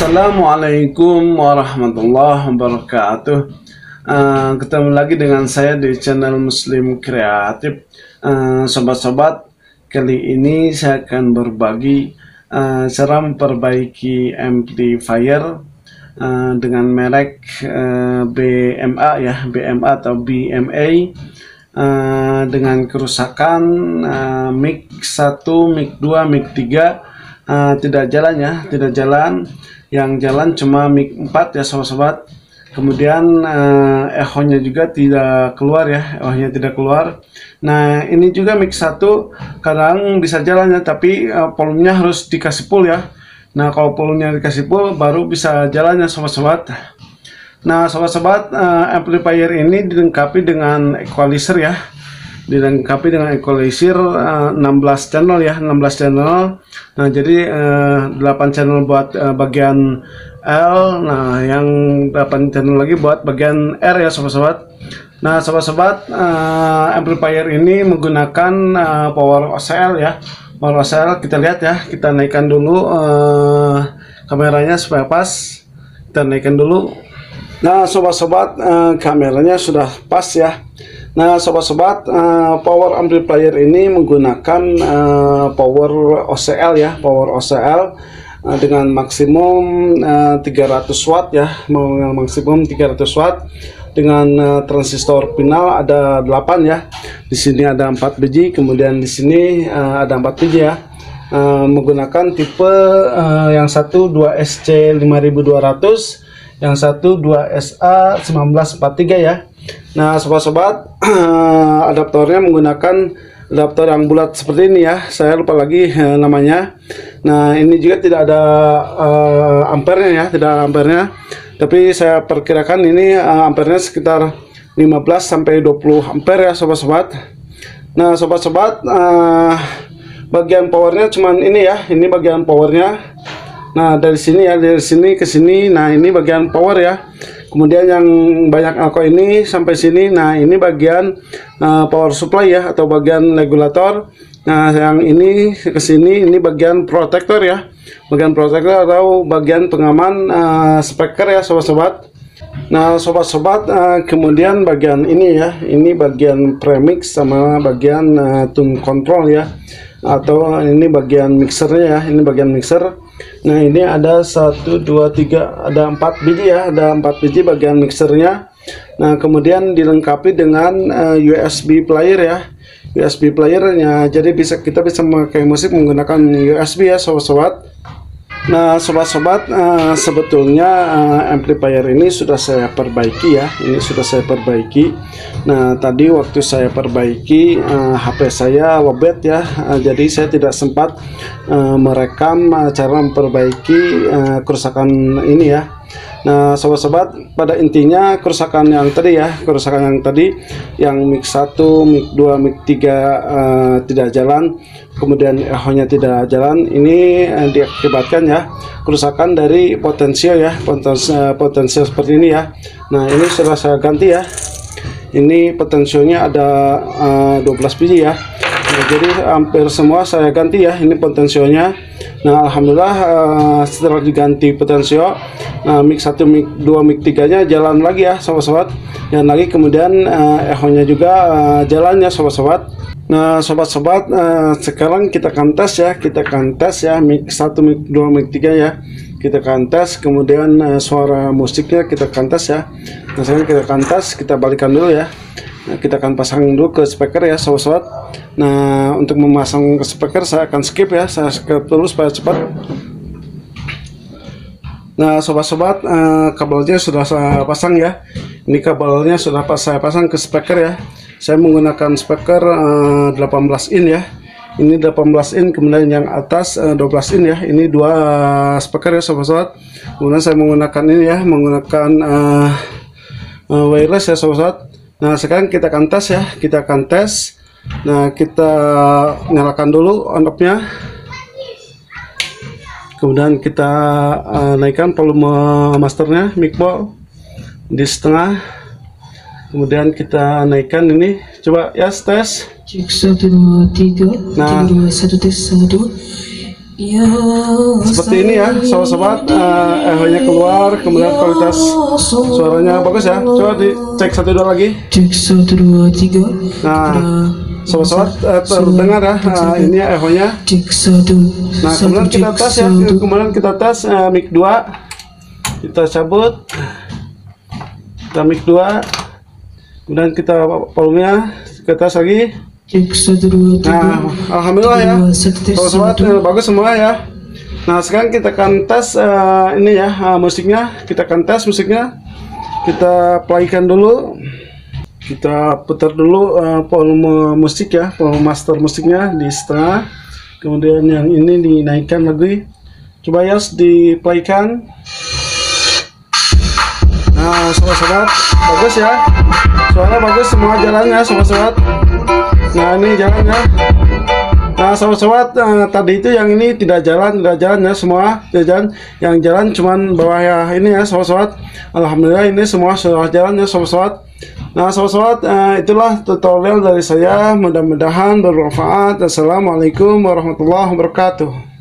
Assalamualaikum warahmatullahi wabarakatuh. Ketemu lagi dengan saya di channel Muslim Kreatif. Sobat-sobat, kali ini saya akan berbagi cara memperbaiki amplifier dengan merek BMA ya, BMA atau BMA, dengan kerusakan mic 1, mic 2, mic 3 tidak jalan ya, tidak jalan. Yang jalan cuma mic 4 ya sobat-sobat. Kemudian echo-nya juga tidak keluar ya, echo-nya tidak keluar. Nah, ini juga mic 1 kadang bisa jalan ya, tapi volumenya harus dikasih full ya. Nah, kalau volumenya dikasih full baru bisa jalan ya sobat-sobat. Nah, sobat-sobat, amplifier ini dilengkapi dengan equalizer ya. Dilengkapi dengan equalizer 16 channel ya, 16 channel. Nah, jadi 8 channel buat bagian L, nah yang 8 channel lagi buat bagian R ya sobat-sobat. Nah, sobat-sobat, amplifier ini menggunakan power OCL ya. Power OCL kita lihat ya, kita naikkan dulu kameranya supaya pas. Kita naikkan dulu. Nah, sobat-sobat, kameranya sudah pas ya. Nah, sobat-sobat, power amplifier ini menggunakan power OCL ya, power OCL dengan maksimum 300 watt ya, maksimum 300 watt dengan transistor final ada 8 ya. Di sini ada 4 biji, kemudian di sini ada 4 biji ya. Menggunakan tipe yang satu 2SC5200, yang satu 2SA1943 ya. Nah, sobat-sobat, adaptornya menggunakan adaptor yang bulat seperti ini ya. Saya lupa lagi namanya. Nah, ini juga tidak ada ampernya ya, tidak ada ampernya. Tapi saya perkirakan ini ampernya sekitar 15 sampai 20 ampere ya sobat-sobat. Nah, sobat-sobat, bagian powernya cuman ini ya. Ini bagian powernya. Nah, dari sini ya, dari sini ke sini. Nah, ini bagian power ya. Kemudian yang banyak alko ini sampai sini. Nah, ini bagian power supply ya, atau bagian regulator. Nah, yang ini ke sini, ini bagian protektor ya. Bagian protektor atau bagian pengaman speaker ya sobat-sobat. Nah, sobat-sobat, kemudian bagian ini ya, ini bagian premix sama bagian tune control ya, atau ini bagian mixernya ya, ini bagian mixer. Nah, ini ada 1, 2, 3, ada 4 biji ya, ada 4 biji bagian mixernya. Nah, kemudian dilengkapi dengan USB player ya, USB playernya. Jadi kita bisa memakai musik menggunakan USB ya sobat-sobat. Nah, sobat-sobat, sebetulnya amplifier ini sudah saya perbaiki ya, ini sudah saya perbaiki. Nah, tadi waktu saya perbaiki HP saya lowbat ya, jadi saya tidak sempat merekam cara memperbaiki kerusakan ini ya. Nah, sobat-sobat, pada intinya kerusakan yang tadi ya, kerusakan yang tadi, yang mic 1, mic 2, mic 3 tidak jalan, kemudian echo-nya tidak jalan, ini diakibatkan ya kerusakan dari potensio ya, potensio seperti ini ya. Nah, ini sudah saya ganti ya. Ini potensionya ada 12 biji ya. Nah, jadi hampir semua saya ganti ya, ini potensionya. Nah, alhamdulillah setelah diganti potensio, mic 1, mic 2, mic 3 nya jalan lagi ya sobat-sobat. Dan lagi kemudian echo-nya juga jalannya sobat-sobat. Nah, sobat-sobat, sekarang kita akan tes ya, mic 1, mic 2, mic 3 ya. Kita akan tes, kemudian suara musiknya kita akan tes ya. Nah, sekarang kita akan tes, kita balikan dulu ya. Nah, kita akan pasang dulu ke speaker ya sobat-sobat. Nah, untuk memasang ke speaker saya akan skip ya, saya skip dulu supaya cepat. Nah, sobat-sobat, kabelnya sudah saya pasang ya. Ini kabelnya sudah saya pasang ke speaker ya. Saya menggunakan speaker 18 in ya. Ini 18 in, kemudian yang atas 12 in ya. Ini dua speaker ya sobat-sobat. Kemudian saya menggunakan ini ya, menggunakan wireless ya sobat-sobat. Nah, sekarang kita akan tes ya, kita akan tes. Nah, kita nyalakan dulu on off-nya. Kemudian kita naikkan volume masternya, mic ball di setengah. Kemudian kita naikkan ini, coba ya tes. Cek 1 2 3. Nah, 1 tes 1. Seperti ini ya sobat-sobat, echonya keluar, kemudian kualitas suaranya bagus ya. Coba dicek 1 2 lagi. Cek 1 2 3. Nah sobat-sobat, terdengar ya, ini ya echonya. Cek 1. Nah kemudian kita tes ya, kemudian kita tes mic 2, kita cabut, kita mic 2, kemudian kita volume-nya kita tes lagi. Cek 1 2 3. Nah alhamdulillah ya sobat-sobat, bagus semua ya. Nah sekarang kita akan tes ini ya, musiknya. Kita akan tes musiknya, kita playkan dulu, kita putar dulu volume musik ya, volume master musiknya di setengah, kemudian yang ini dinaikkan lagi. Coba ya diplaykan. Nah sobat-sobat, bagus ya, suara bagus semua jalannya sobat-sobat. Nah ini jalannya. Nah sobat-sobat, tadi itu yang ini tidak jalan ya, semua tidak jalan. Yang jalan cuman bawah ya ini ya sobat-sobat. Alhamdulillah ini semua sudah jalan ya sobat-sobat. Nah sobat-sobat, itulah tutorial dari saya, mudah-mudahan bermanfaat. Assalamualaikum warahmatullahi wabarakatuh.